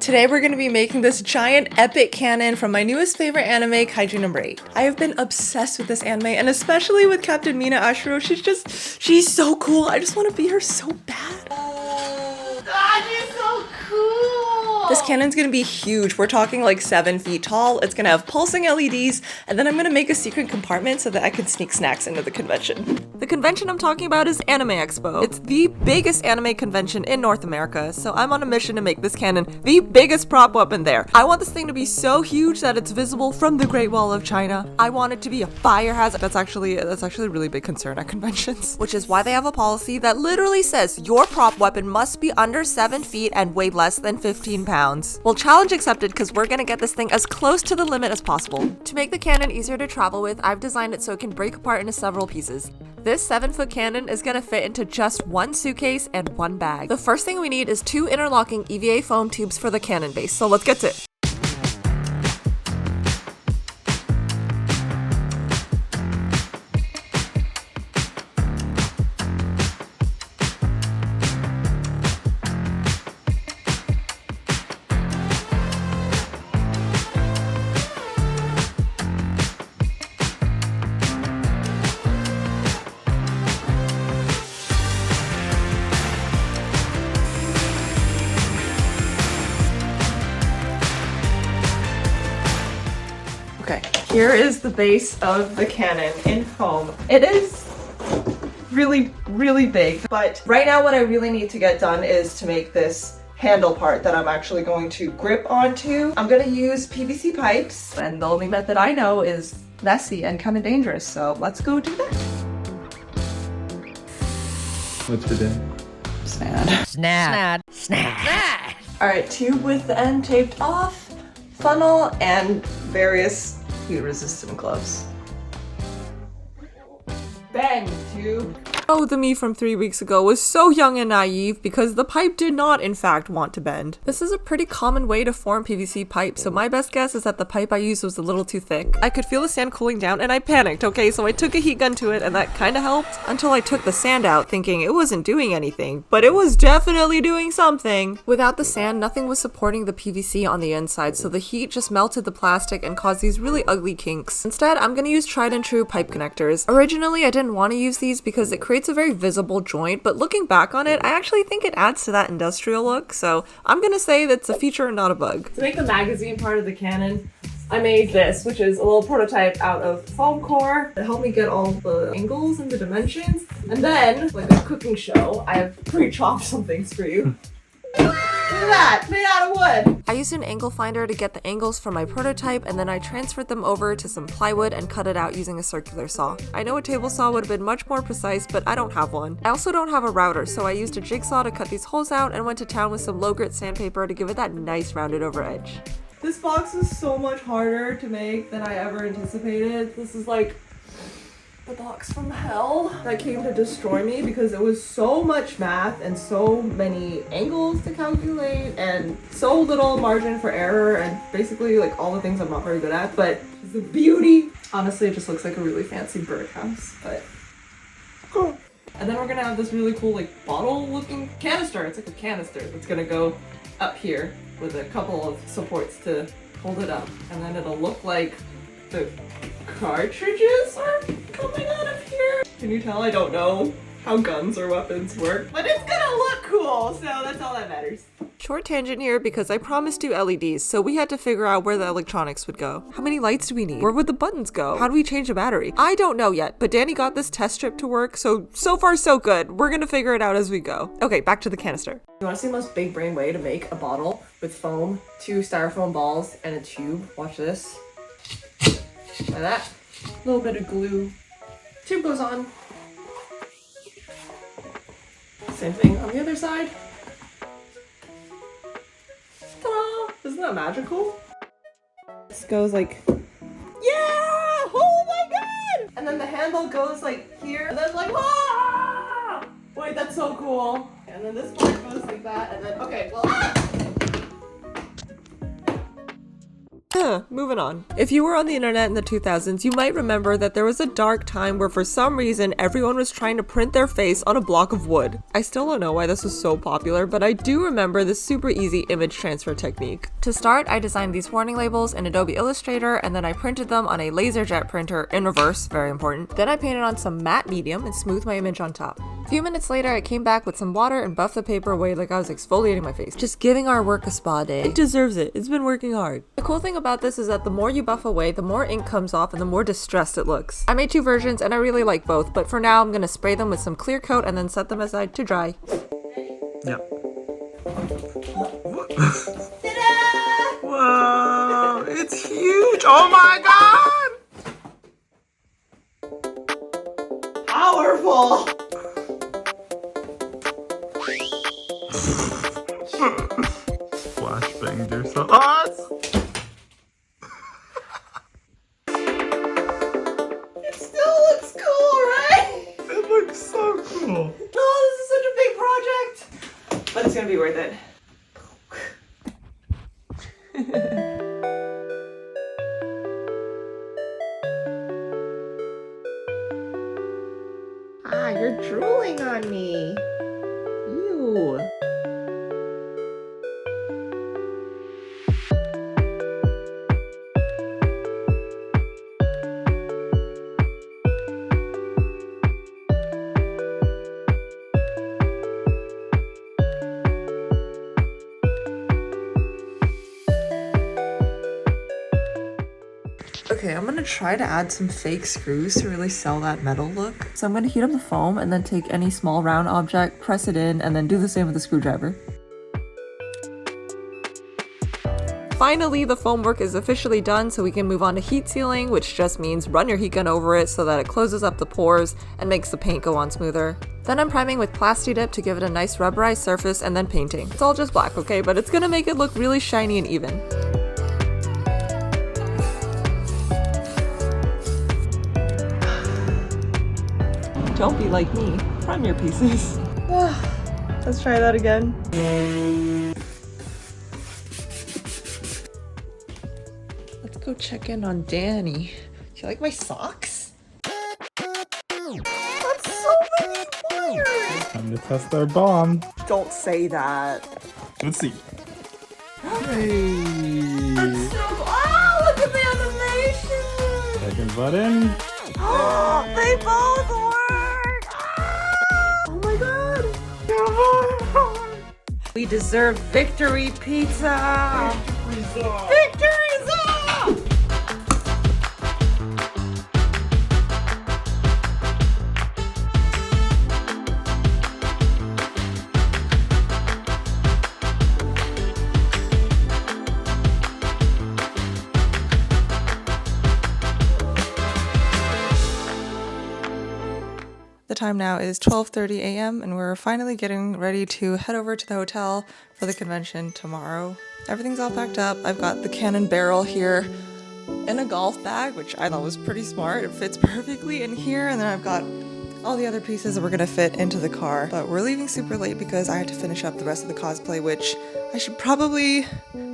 Today we're going to be making this giant epic cannon from my newest favorite anime, Kaiju No. 8. I have been obsessed with this anime, and especially with Captain Mina Ashiro. She's so cool. I just want to be her so bad. God, she's so cool! This cannon's gonna be huge. We're talking like 7 feet tall. It's gonna have pulsing LEDs, and then I'm gonna make a secret compartment so that I can sneak snacks into the convention. The convention I'm talking about is Anime Expo. It's the biggest anime convention in North America, so I'm on a mission to make this cannon the biggest prop weapon there. I want this thing to be so huge that it's visible from the Great Wall of China. I want it to be a fire hazard. That's actually a really big concern at conventions, which is why they have a policy that literally says your prop weapon must be under 7 feet and weigh less than 15 pounds. Well, challenge accepted, because we're gonna get this thing as close to the limit as possible. To make the cannon easier to travel with, I've designed it so it can break apart into several pieces. This 7-foot cannon is gonna fit into just 1 suitcase and 1 bag. The first thing we need is 2 interlocking EVA foam tubes for the cannon base, so let's get to it. Okay, here is the base of the cannon in foam. It is really, really big, but right now what I really need to get done is to make this handle part that I'm actually going to grip onto. I'm gonna use PVC pipes, and the only method I know is messy and kind of dangerous, so let's go do that. What's for dinner? Snad. Alright, tube with the end taped off, funnel, and various heat-resistant gloves. Bang, tube! Oh, the me from 3 weeks ago was so young and naive because the pipe did not, in fact, want to bend. This is a pretty common way to form PVC pipe, so my best guess is that the pipe I used was a little too thick. I could feel the sand cooling down and I panicked, okay? So I took a heat gun to it and that kinda helped until I took the sand out thinking it wasn't doing anything, but it was definitely doing something. Without the sand, nothing was supporting the PVC on the inside, so the heat just melted the plastic and caused these really ugly kinks. Instead, I'm gonna use tried and true pipe connectors. Originally, I didn't want to use these because it creates a very visible joint, but looking back on it, I actually think it adds to that industrial look, so I'm gonna say that's a feature and not a bug. To make the magazine part of the cannon, I made this, which is a little prototype out of foam core. It helped me get all the angles and the dimensions, and then, like a cooking show, I have pre-chopped some things for you. Look at that! Made out of wood! I used an angle finder to get the angles from my prototype, and then I transferred them over to some plywood and cut it out using a circular saw. I know a table saw would have been much more precise, but I don't have one. I also don't have a router, so I used a jigsaw to cut these holes out and went to town with some low grit sandpaper to give it that nice rounded over edge. This box is so much harder to make than I ever anticipated. This is like the box from hell that came to destroy me because it was so much math and so many angles to calculate and so little margin for error and basically like all the things I'm not very good at, but it's a beauty. Honestly, it just looks like a really fancy birdhouse, but cool. And then we're gonna have this really cool like bottle looking canister. It's like a canister that's gonna go up here with a couple of supports to hold it up, and then it'll look like the cartridges are coming out of here. Can you tell I don't know how guns or weapons work? But it's gonna look cool, so that's all that matters. Short tangent here because I promised 2 LEDs, so we had to figure out where the electronics would go. How many lights do we need? Where would the buttons go? How do we change a battery? I don't know yet, but Danny got this test strip to work, so far so good. We're gonna figure it out as we go. Okay, back to the canister. You wanna see the most big brain way to make a bottle with foam, 2 styrofoam balls, and a tube? Watch this. Like that. A little bit of glue. Tube goes on. Same thing on the other side. Ta-da! Isn't that magical? This goes like, yeah! Oh my god! And then the handle goes like here, and then like, ah! Wait, that's so cool. And then this part goes like that, and then, okay, well, Moving on. If you were on the internet in the 2000s, you might remember that there was a dark time where for some reason everyone was trying to print their face on a block of wood. I still don't know why this was so popular, but I do remember this super easy image transfer technique. To start, I designed these warning labels in Adobe Illustrator, and then I printed them on a LaserJet printer in reverse, very important. Then I painted on some matte medium and smoothed my image on top. A few minutes later, I came back with some water and buffed the paper away like I was exfoliating my face. Just giving our work a spa day. It deserves it. It's been working hard. The cool thing about this is that the more you buff away, the more ink comes off and the more distressed it looks. I made two versions and I really like both, but for now I'm gonna spray them with some clear coat and then set them aside to dry. Yep. Ta-da! Whoa, it's huge. Oh my god. Powerful! Flashbanged yourself. Oh, It still looks cool, right? it looks so cool. Oh, this is such a big project. But it's gonna be worth it. Ah, you're drooling on me. Ew. Okay, I'm gonna try to add some fake screws to really sell that metal look. So I'm gonna heat up the foam and then take any small round object, press it in, and then do the same with the screwdriver. Finally, the foam work is officially done, so we can move on to heat sealing, which just means run your heat gun over it so that it closes up the pores and makes the paint go on smoother. Then I'm priming with Plasti Dip to give it a nice rubberized surface and then painting. It's all just black, okay, but it's gonna make it look really shiny and even. Don't be like me. Prime your pieces. Let's try that again. Let's go check in on Danny. Do you like my socks? That's so many wires! Time to test our bomb. Don't say that. Let's see. Hey. Oh, look at the animation! Second button. They both work! Oh my god! We deserve victory pizza! Victory's up! The time now is 12:30 a.m. and we're finally getting ready to head over to the hotel for the convention tomorrow. Everything's all packed up. I've got the cannon barrel here in a golf bag, which I thought was pretty smart. It fits perfectly in here, and then I've got all the other pieces that we're gonna fit into the car. But we're leaving super late because I had to finish up the rest of the cosplay, which I should probably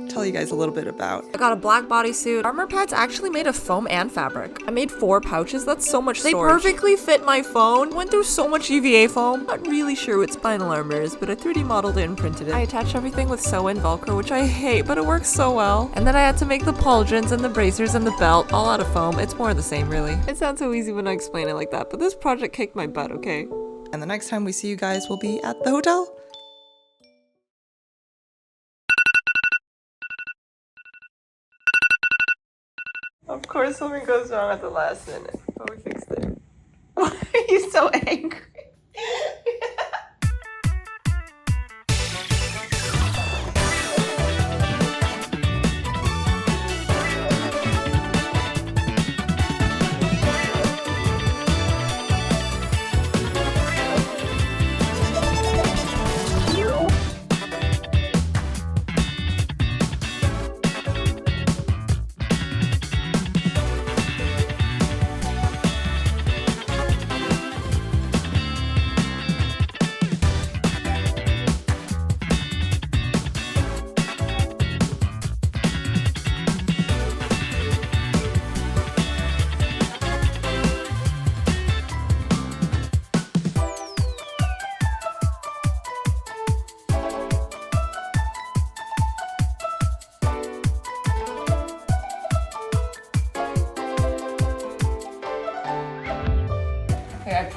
tell you guys a little bit about. I got a black bodysuit. Armor pads actually made of foam and fabric. I made 4 pouches. That's so much storage. They perfectly fit my phone. Went through so much EVA foam. Not really sure what spinal armor is, but I 3D modeled it and printed it. I attached everything with sew-in Velcro, which I hate, but it works so well. And then I had to make the pauldrons and the bracers and the belt all out of foam. It's more of the same, really. It sounds so easy when I explain it like that, but this project kicked my butt, okay? And the next time we see you guys will be at the hotel. Of course something goes wrong at the last minute, but we fixed it. Why are you so angry?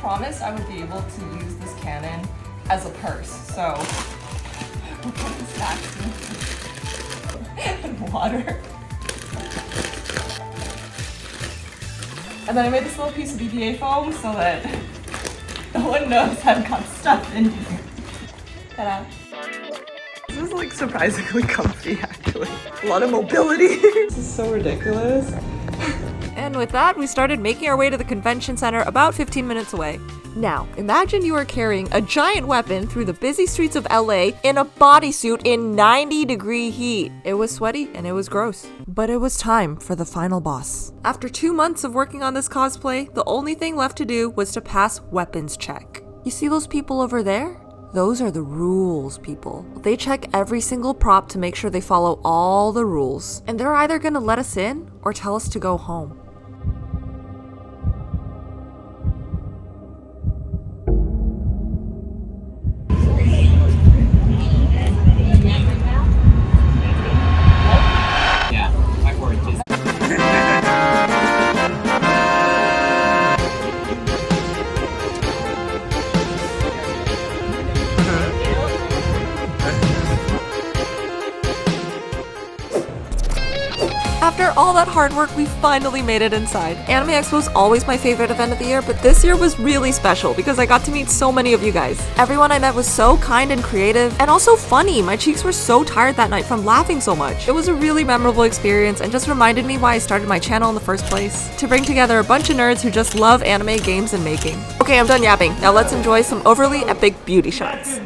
promised I would be able to use this cannon as a purse. So we'll put this back in water. And then I made this little piece of BPA foam so that no one knows I've got stuff in here. Ta-da. This is like surprisingly comfy actually. A lot of mobility. This is so ridiculous. And with that, we started making our way to the convention center about 15 minutes away. Now, imagine you are carrying a giant weapon through the busy streets of LA in a bodysuit in 90-degree heat. It was sweaty and it was gross. But it was time for the final boss. After 2 months of working on this cosplay, the only thing left to do was to pass weapons check. You see those people over there? Those are the rules people. They check every single prop to make sure they follow all the rules. And they're either gonna let us in or tell us to go home. After all that hard work, we finally made it inside. Anime Expo is always my favorite event of the year, but this year was really special because I got to meet so many of you guys. Everyone I met was so kind and creative, and also funny. My cheeks were so tired that night from laughing so much. It was a really memorable experience and just reminded me why I started my channel in the first place. To bring together a bunch of nerds who just love anime, games, and making. Okay, I'm done yapping. Now let's enjoy some overly epic beauty shots.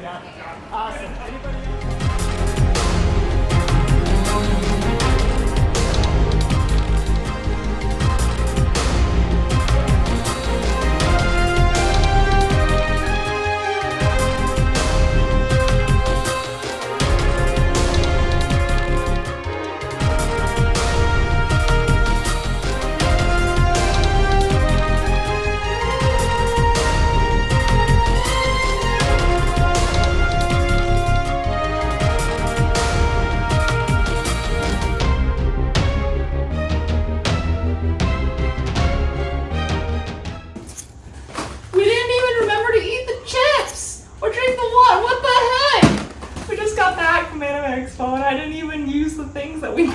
Expo and I didn't even use the things that we